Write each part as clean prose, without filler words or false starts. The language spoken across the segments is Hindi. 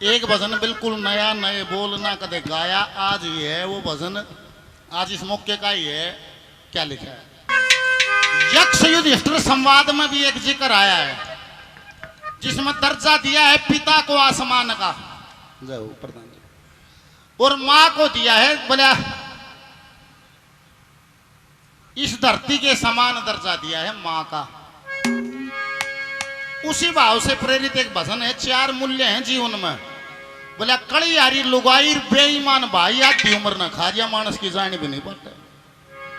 एक भजन बिल्कुल नया, नए बोल ना कदे गाया, आज ही है वो भजन, आज इस मौके का ही है। क्या लिखा है? यक्ष युधिष्ठिर संवाद में भी एक जिक्र आया है जिसमें दर्जा दिया है पिता को आसमान का, जय हो प्रधान जी, और मां को दिया है बोला इस धरती के समान दर्जा दिया है मां का। उसी भाव से प्रेरित एक भजन है, चार मूल्य हैं जीवन में। बोला कड़ी यारी लुगाई बेईमान भाई आधी उम्र न खा जा, मानस की जानी भी नहीं पड़ता।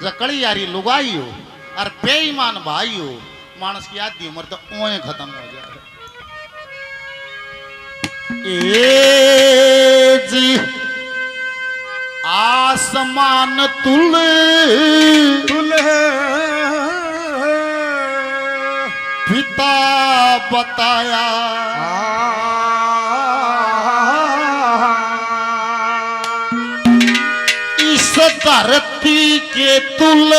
जब कड़ी यारी लुगाई हो और बेईमान भाई हो, मानस की आधी उम्र तो ओए खत्म हो जाए। ए जी आसमान तुल तुल पिता बताया, इस धरती के तुल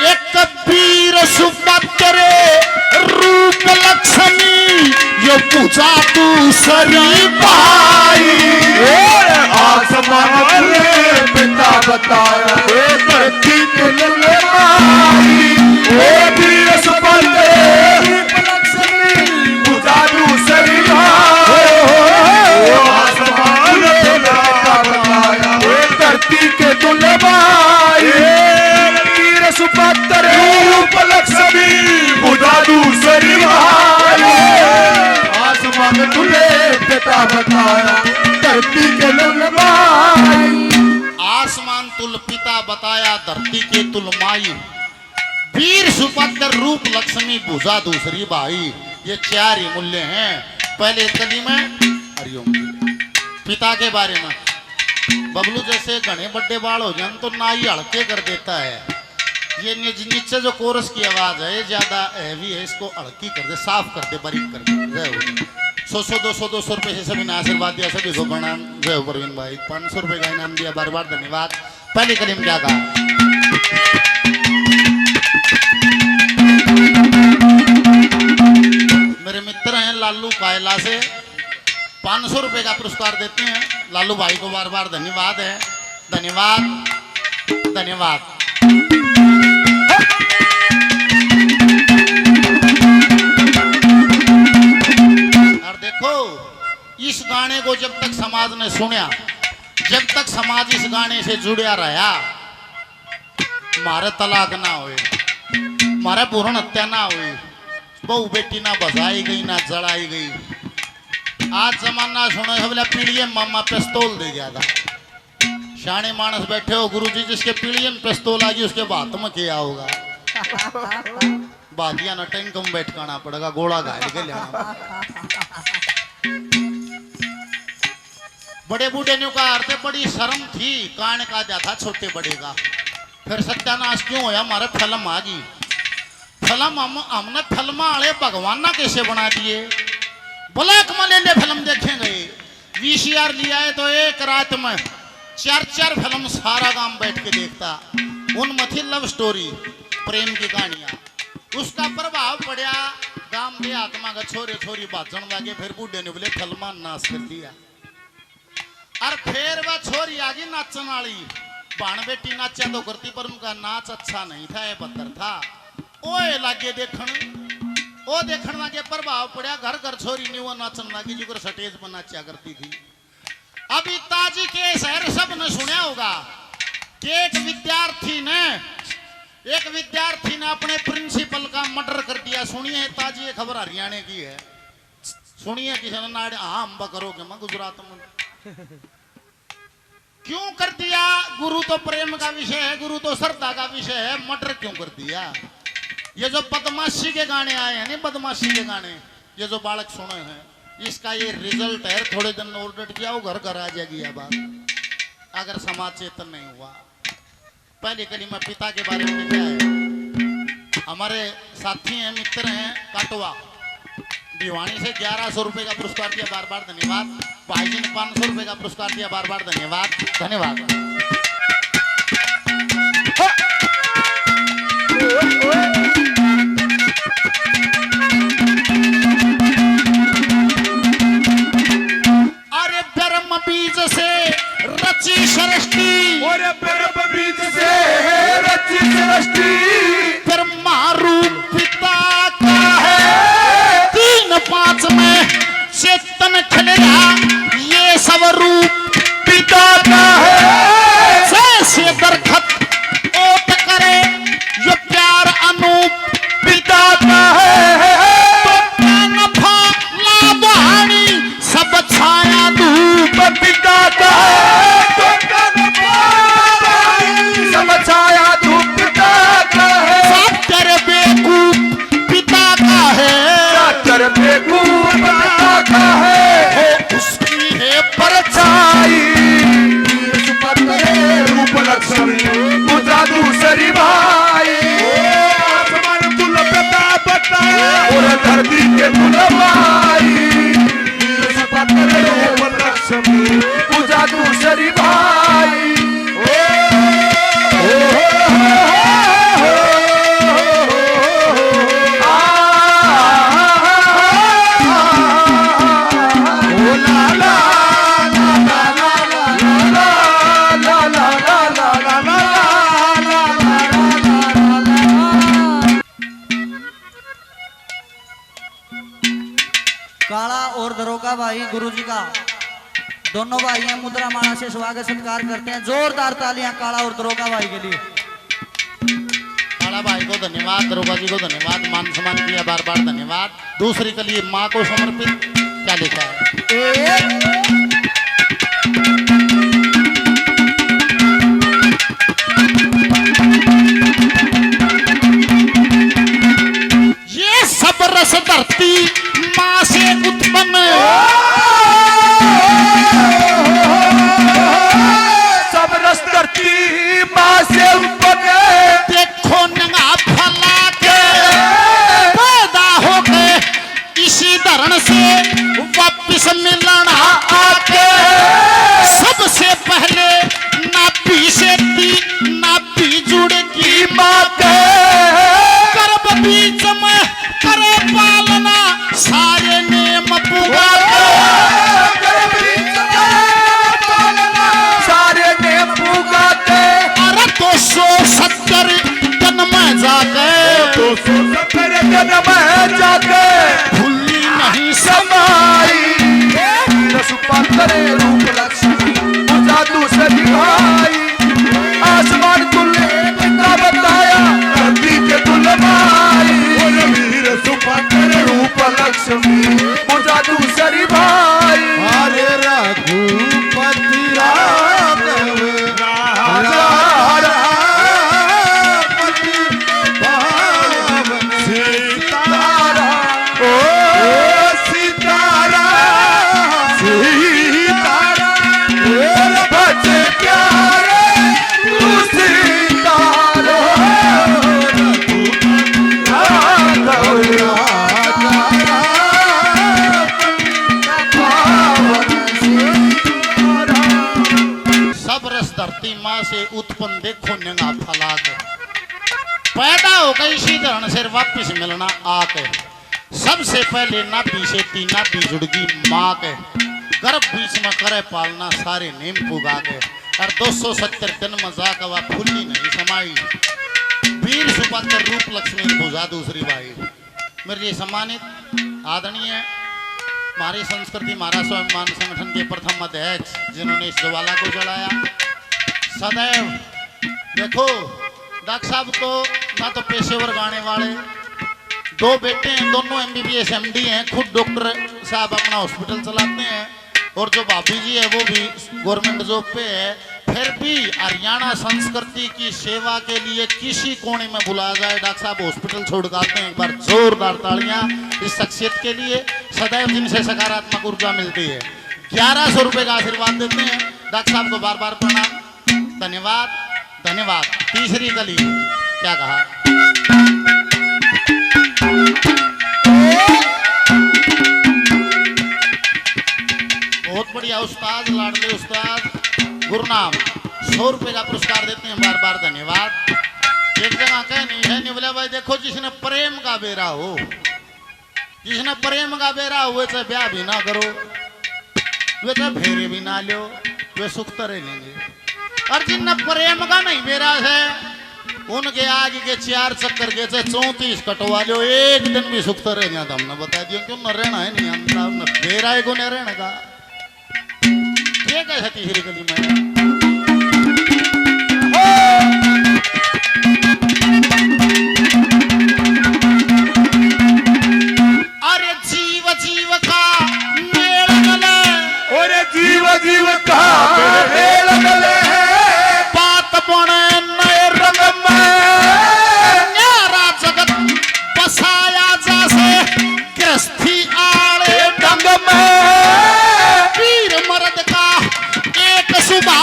एक वीर सुभद्र रूप लक्ष्मी यो पूजा दूसरी भाई। आसमान पिता बताया धरती के ललमाई, ओ वीर सुभद्र रूप लक्ष्मी पूजा दूसरी भाई। आसमान पिता बताया धरती के ललमाई, वीर सुभद्र रूप लक्ष्मी पूजा दूसरी भाई। आसमान तुले पिता बताया धरती के ललमाई, आसमान तुल पिता बताया धरती के तुल माई, वीर सुभद्र रूप लक्ष्मी भुजा दूसरी भाई। ये चार ही मूल्य हैं। पहले कली में हरिओम पिता के बारे में, बबलू जैसे घने बड्डे बाल हो जाए तो ना ही हल्के कर देता है। ये नीचे जो कोरस की आवाज है ज्यादा हैवी है, इसको हल्की कर दे, साफ कर दे, बारीक कर दे। जय हो। 100 रुपए से सभी ने आशीर्वाद दिया, सभी को प्रणाम। जय हो प्रवीण भाई, 500 रुपए का इनाम दिया, बार बार धन्यवाद। पहली कली में क्या कहा? मेरे मित्र हैं लालू कायला से 500 रुपए का पुरस्कार देते हैं। लालू भाई को बार बार धन्यवाद है, धन्यवाद धन्यवाद। और देखो इस गाने को जब तक समाज ने सुना, जब तक समाज इस गाने से जुड़ा रहा, मारे तलाक ना हुए, मारे पूर्ण हत्या ना हुई, बहु बेटी ना बजाई गई ना जड़ाई गई। आज जमाना सुनो बोला पीढ़ी मामा पिस्तौल दे गया था। शाणे मानस बैठे हो गुरुजी, जिसके पीढ़ी में पिस्तौल आ गई उसके बात में क्या होगा? बादिया ना टैंक में बैठकाना पड़ेगा, गोला घायल के लेना। बड़े बूढ़े ने कहा अर्थ बड़ी शर्म थी, कान का जाता छोटे बड़े का। फिर सत्यानाश क्यों होया? हमारे फिल्म आ गई। फिल्म हमने फिल्म वाले भगवान ना कैसे बना दिए? ब्लैक में ले फिल्म देखेंगे, VCR लिया है तो एक रात में 4 फिल्म सारा गांव बैठ के देखता। उनमें थी लव स्टोरी, प्रेम की कहानियां। उसका प्रभाव पड़ा गांव में, आत्मा का छोरे छोरी बाजन लगे। फिर बूढ़े ने बोले फिल्मा नाश कर दिया। और फिर वह छोरी आ गई नाचन वाली। बाण बेटी नाचा तो करती पर उनका नाच अच्छा नहीं था, ये बदतर था। ओए लागे देखन, ओ देखने लगे, प्रभाव पड़ा घर घर छोरी नहीं वो नाचन लगी जो स्टेज पर नाचा करती थी। अभी ताजी के शहर सब ने सुना होगा कि एक विद्यार्थी ने अपने प्रिंसिपल का मर्डर कर दिया। सुनिए ताजी ये खबर हरियाणा की है, सुनिए किसी ने हाँ अम्बा करोगे मैं गुजरात में। क्यों कर दिया? गुरु तो प्रेम का विषय है, गुरु तो श्रद्धा का विषय है, मर्डर क्यों कर दिया? ये जो बदमाशी के गाने आए हैं, नहीं बदमाशी के गाने, ये जो बालक सुने हैं, इसका ये रिजल्ट है। थोड़े दिन ऑर्डर किया वो घर घर आ जाएगी ये बात, अगर समाज चेतन नहीं हुआ। पहली कली में पिता के बारे में क्या है? हमारे साथी हैं, मित्र हैं काटवा भिवानी से 1100 रुपए का पुरस्कार दिया, बार बार धन्यवाद। भाई जी ने 500 रुपए का पुरस्कार दिया, बार बार धन्यवाद धन्यवाद। कुलमाई वीर सुभद्र रूप लक्ष्मी पूजा दूसरी भाई काला और दरोगा भाई गुरुजी का दोनों भाई हैं, मुद्रा माला से स्वागत सत्कार करते हैं। जोरदार तालियां काला और दरोगा भाई के लिए। काला भाई को धन्यवाद, दरोगा जी को धन्यवाद, मान सम्मान किया बार बार धन्यवाद। दूसरी के लिए माँ को समर्पित क्या लिखा है? ये सब रस धरती माँ से उत्पन्न, सब रस धरती माँ से उत्पन्न, देखो नंगा फला के पैदा हो के इसी धरण से वापिस मिलना आके। सबसे पहले नाभि से थी, नाभि जुड़ेगी माँ के, गर्भ बीच में करे पालना सारे नेम पुगा सारे ने पुगाते। अरे 270 जन्म जाके, 270 जन्म जाके भूली नहीं समाई वीर सुभद्र रूप लक्ष्मी पूजा दूसरी भाई। आसमान तुल्य पिता बताया धरती के कुलमाई वीर सुभद्र रूप लक्ष्मी पूजा दूसरी भाई। हरे रघुपति राघव राजा सीतारा ओ सीतारा सीतारा मेरे बच्चे प्यारे तू सीतारा सब रस धरती माँ से उत्पन्न, देखो नंगा फला के पैदा हो गई इसी धरण से वापिस मिलना आके। सबसे पहले नाभि से थी, नाभि जुड़गी माँ के, गर्भ बीच में करे पालना सारे नेम पुगा के। और 270 जन्म जाकर वह फुल्ली नहीं समाई वीर सुभद्र रूप लक्ष्मी पूजा दूसरी भाई। मेरे सम्मानित आदरणीय हमारी संस्कृति महाराज स्वाभिमान संगठन के प्रथम अध्यक्ष जिन्होंने इस ज्वाला को जलाया, सदैव देखो डॉक्टर साहब तो ना तो पेशेवर गाने वाले, दो बेटे हैं, दोनों MBBS MD हैं, खुद डॉक्टर साहब अपना हॉस्पिटल चलाते हैं, और जो भाभी जी है वो भी गवर्नमेंट जॉब पे है। फिर भी हरियाणा संस्कृति की सेवा के लिए किसी कोने में बुलाया जाए डॉक्टर साहब हॉस्पिटल छोड़ कर आते हैं। एक बार जोरदार तालियां इस शख्सियत के लिए, सदैव जिनसे सकारात्मक ऊर्जा मिलती है। 1100 रुपए का आशीर्वाद देते हैं डॉक्टर साहब को, बार बार प्रणाम, धन्यवाद धन्यवाद। तीसरी गली क्या कहा? बहुत बढ़िया उस्ताद, लाडले उस्ताद गुरनाम 100 रुपए का पुरस्कार देते हैं, बार बार धन्यवाद। एक जगह कह नहीं है नहीं बोला भाई, देखो जिसने प्रेम का बेरा हो, जिसने प्रेम का बेरा हो वैसे ब्याह भी ना करो, वैसे फेरे भी ना लो, वे सुख तो रह लेंगे। और जिन प्रेम का नहीं बेरा है उनके आगे के 4 चक्कर के 34 कटवा लो, एक दिन भी सुख तो रह जाता। हमने बता दिया क्यों न रहना है नहीं, हम बेरा है को नहीं रहने का। ये कैसे तीसरी गली में अरे जीव जीव का मेल गले, और जीव जीव का मेल गले, बात बने नए रंग में, न्यारा जगत बसाया जैसे गृहस्थी आड़े रंग में, वीर मर्द का एक सुबह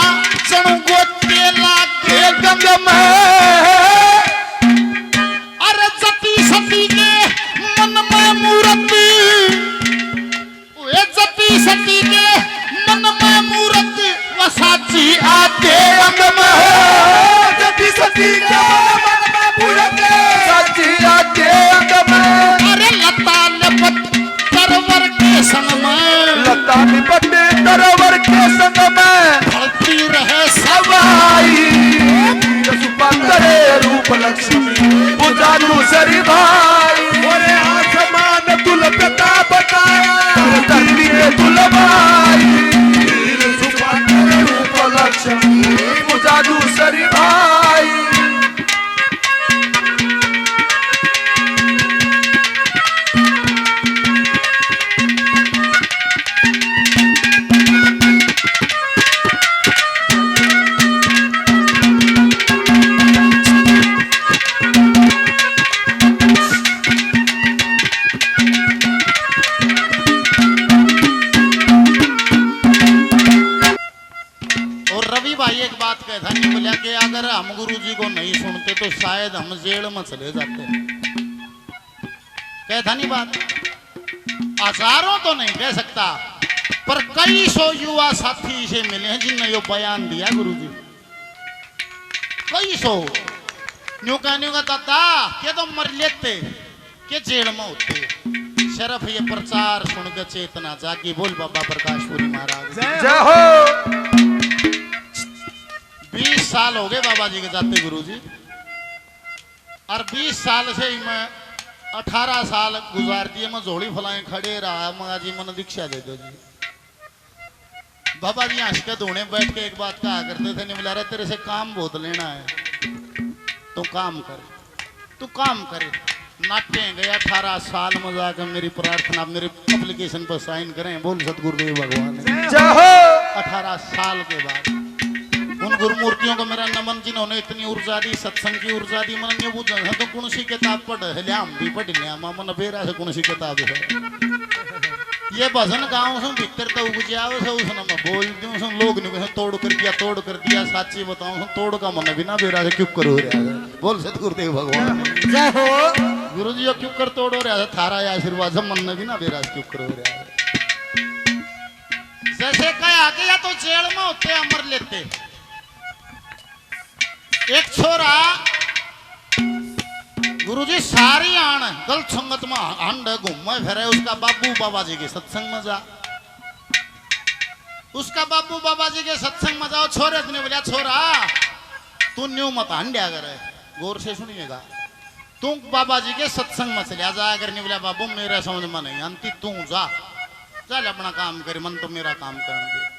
मुझा दूसरी भाई ओरे आसमान तुल पिता बताया धरती के तुल भाई वीर सुपा तेरे उपलक्ष्मी मुझा दूसरी भाई भाई एक बात कहता नहीं बोलिया कि अगर हम गुरुजी को नहीं सुनते तो शायद हम जेल में चले जाते। कहता नहीं बात, हजारों तो नहीं कह सकता पर कई सौ युवा साथी से मिले हैं जिनने ये बयान दिया गुरुजी। कई सौ न्यू का ताता के तो मर लेते के जेल में होते। सिर्फ ये प्रचार सुन के चेतना जागी। बोल बाबा प्रकाशपुरी महाराज जय हो। 20 साल हो गए बाबा जी के जाते गुरुजी, और 20 साल से ही मैं 18 साल गुजार दिए। मैं झोली फलाए खड़े रहा। मगा जी मन दीक्षा दे दो जी। बाबा जी हंस के धोने बैठ के एक बात कहा करते थे, नहीं बुला रहे तेरे से काम बहुत लेना है, तो काम कर, तू काम करे। नाटे गए 18 साल में जाकर मेरी प्रार्थना मेरे एप्लीकेशन पर साइन करें। बोल सतगुरुदेव भगवान जय हो। 18 साल के बाद उन गुरुमूर्तियों को मेरा नमन, जिन्होंने इतनी ऊर्जा दी, सत्संग की ऊर्जा दी। मन नहीं बुझा तो कौन सी किताब पढ़ लिया, हम भी पढ़ लिया। मन बेरा से कौन सी किताब है ये भजन गाँव से भीतर तो उपजिया उसने मैं बोल दूँ सुन। लोग नहीं तोड़ कर दिया, तोड़ कर दिया। साची बताऊँ तोड़ का मन बिना बेरा से क्यों कर हो रहा है। बोल सतगुरुदेव भगवान जय हो। गुरु जी क्यों कर तोड़ हो रहा है। थारा आशीर्वाद मन बिना बेरा से क्यों कर हो रहा है। जैसे कहा कि या तो जेल में होते अमर लेते। एक छोरा गुरुजी सारी आन गलत संगत में अंड घूमे फिरे। उसका बाबू बाबा जी के सत्संग में जा, उसका बाबू बाबा जी के सत्संग में जाओ। छोरे ने बोला छोरा तू न्यू मत हंडिया करे, गौर से सुनिएगा। तू बाबा जी के सत्संग में चलिया जा। अगर नहीं बोला बाबू मेरा समझ में नहीं आती, तू जा चल अपना काम करे, मन तो मेरा काम करने दे।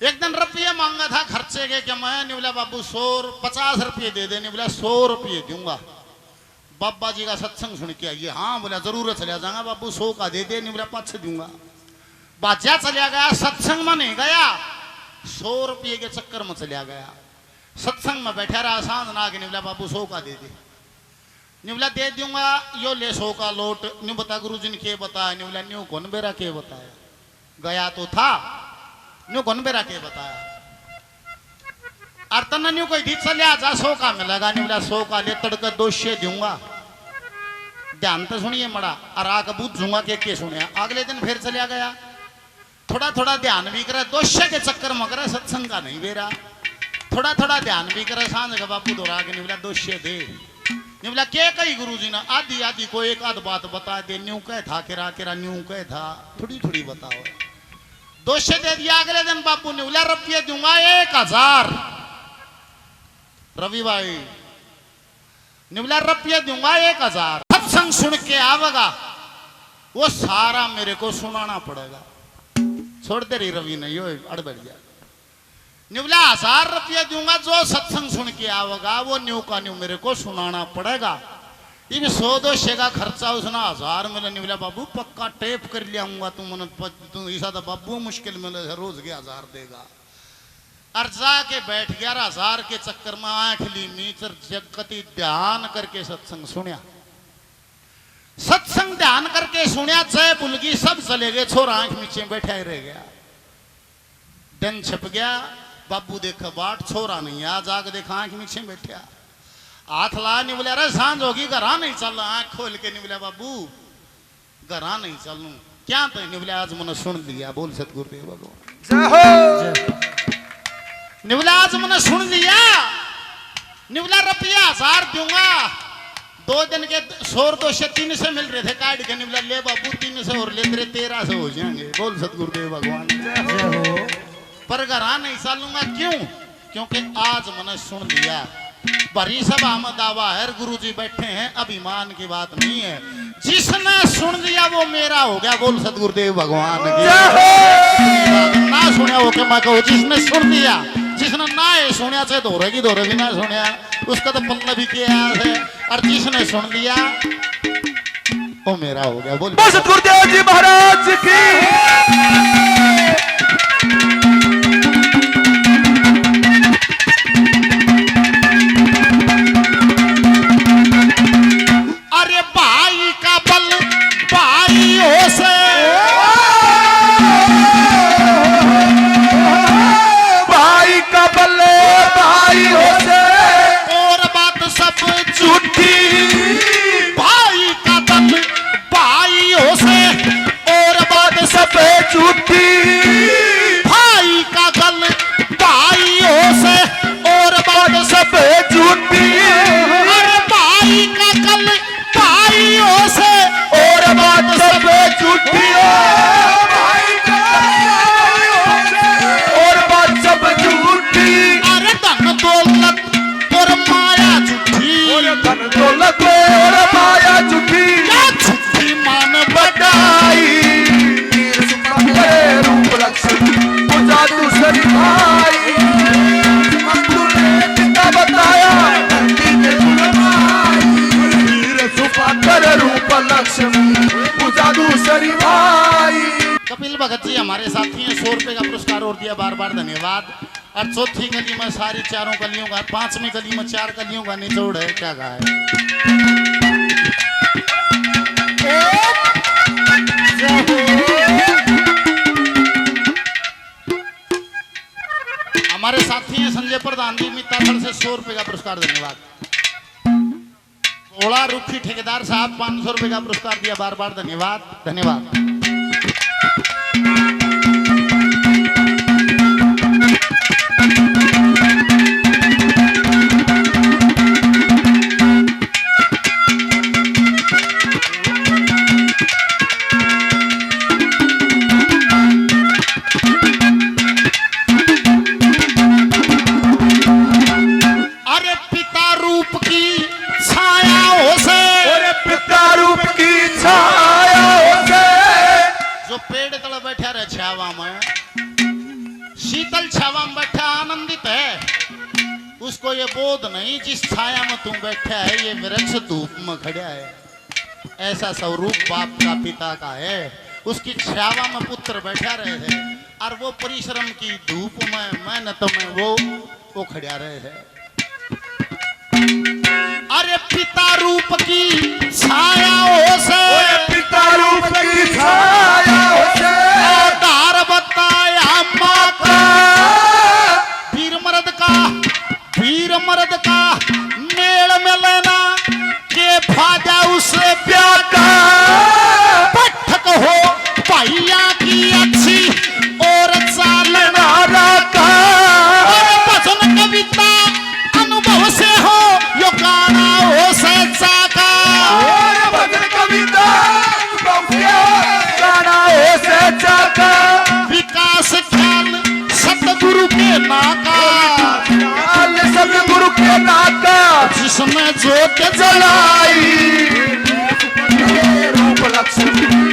एक दिन रुपये मांगा था खर्चे के, क्या मैं नहीं बोला बाबू 50 रुपये दे दे। नहीं बोला 100 रुपये दूंगा। बाबा जी का सत्संग सुन के आइए। हाँ बोला जरूर चलिया जाऊंगा बाबू 100 का दे दे। नहीं बोला 5 दूंगा। बाजा चलिया गया, सत्संग में नहीं गया, 100 रुपये के चक्कर में चलिया गया। सत्संग में बैठा रहा, सांझ ना के नहीं बोला बाबू 100 का दे दे। नहीं बोला दे दूंगा, यो ले 100 का लौट। नहीं बता गुरु जी ने के बताया। नहीं बोला न्यू कौन बेरा के बताया, गया तो था न्यू कौन बेरा के बताया। अर्तन न्यू कोई दी चलिया जा 100 का मिलेगा। नहीं बोला 100 का ले तड़के 200 दूंगा। ध्यान तो सुनिए मड़ा, और आके बूझूंगा के सुने। अगले दिन फिर चलिया गया। थोड़ा थोड़ा ध्यान भी करे, 200 के चक्कर में करे, सत्संग का नहीं बेरा। थोड़ा थोड़ा ध्यान भी करे, सांझ का बापू दोहरा के नहीं बोला 200 दे। नहीं बोला के कही गुरु जी ने आधी आधी को एक आध बात बता दे। न्यू कह था केरा केरा न्यू कह था, थोड़ी थोड़ी बताओ। 200 दे दिया। अगले दिन बापू ने बोला रुपये दूंगा 1000। रवि भाई ने बोला रुपये दूंगा 1000। सत्संग सुन के आवेगा वो सारा मेरे को सुनाना पड़ेगा। छोड़ दे रही रवि ने यो अड़ बढ़ गया। ने बोला 1000 रुपये दूंगा, जो सत्संग सुन के आवेगा वो न्यू का न्यू मेरे को सुनाना पड़ेगा। ये 100-200 का खर्चा उसने 1000 मिले। नहीं बोला बाबू पक्का टेप कर लियाऊंगा। तू ऐसा तो बाबू मुश्किल मिले रोज के 1000 देगा। और जाके बैठ गया। 1000 के चक्कर में आंख ली मीचर जगती ध्यान करके सत्संग सुनिया। सत्संग ध्यान करके सुनिया, जय बुलगी सब चले गए। छोरा आंख नीचे बैठा ही रह गया। दिन छिप गया। बाबू देखा बाट छोरा नहीं आ, जाके देखा आंख नीचे बैठा। हाथ ला। नहीं बोला अरे सांझ होगी घरा नहीं चल। आंख खोल के नहीं बोला बाबू घरा नहीं चलू क्या। तो नहीं बोला आज मैंने सुन लिया। बोल सतगुरुदेव भगवान जय हो। नहीं बोला आज मैंने सुन लिया। नहीं बोला रुपया 1000 दूंगा। 2 दिन के 100-200 300 मिल रहे थे काट के। नहीं बोला ले बाबू 300 और ले तेरे 1300 हो जाएंगे। बोल सतगुरुदेव भगवान जय हो। पर घरा नहीं चलूंगा। क्यों? क्योंकि आज मैंने सुन लिया बड़ी सभा में दावा है, गुरुजी बैठे हैं, अभिमान की बात नहीं है। जिसने सुन लिया वो मेरा हो गया, बोल सदगुरुदेव भगवान की। ना सुनिया हो के मैं कहूँ, जिसने सुन लिया, जिसने ना ये सुनिया चाहे दोहरे की दोहरे भी ना सुनिया, उसका तो पल्ला भी किया है। और जिसने सुन लिया वो मेरा हो गया, बोल सतगुरुदेव जी महाराज की। अरे भाई का बल भाइयों से, भाई का बल भाइयों से, और बात सब झूठी। भाई का बल भाइयों से, और बात सब झूठी। भाई का गल भाइयों से, और बात सब झूठी। अरे भाई का गल भाइयों से, और बात सब झूठी। भाई का और बात सब झूठी। अरे धन दौलत और माया झूठी, धन दौलत और माया झूठी। क्या झूठी मान बटाई रूप लक्ष्मी पूजा दूसरी भाई। तूने पिता बताया वीर सुपाकर रूप लक्ष्मी पूजा दूसरी भाई। कपिल भगत जी हमारे साथी हैं, 100 रुपए का पुरस्कार और दिया, बार बार धन्यवाद। और चौथी गली में सारी चारों गलियों का, 5वीं गली में 4 गलियों का निचोड़ है, क्या कहा है। हमारे साथी हैं संजय प्रधान जी, मिताथल से 100 रुपए का पुरस्कार, धन्यवाद। थोड़ा रुखी ठेकेदार साहब 500 रुपए का पुरस्कार दिया, बार बार धन्यवाद, धन्यवाद। अरे पिता रूप की छायाओं से, और पिता रूप की छायाओं से, जो पेड़ तले बैठा रहे छावा में, शीतल छावा में बैठा आनंदित है, उसको ये बोध नहीं जिस छाया में तू बैठा है ये वृक्ष धूप में खड़ा है। ऐसा स्वरूप बाप का पिता का है। उसकी छावा में पुत्र बैठा रहे हैं, और वो परिश्रम की धूप में मेहनत में वो खड़ा रहे हैं। अरे पिता रूप की छायाओं से, पिता रूप की छायाओं से, आधार बताया माँ का, वीर मर्द का मेल में लेना के फाजा उसे प्यार का। पठक हो भैया की अच्छी और चालना का, भजन कविता अनुभव से हो यो गाना हो सच्चा का। भजन कविता गाना हो सच्चा का। विकास ख्याल सतगुरु के नाका, सतगुरु के नाका, जिसमें ज्योत जलाई रूप लक्ष्मी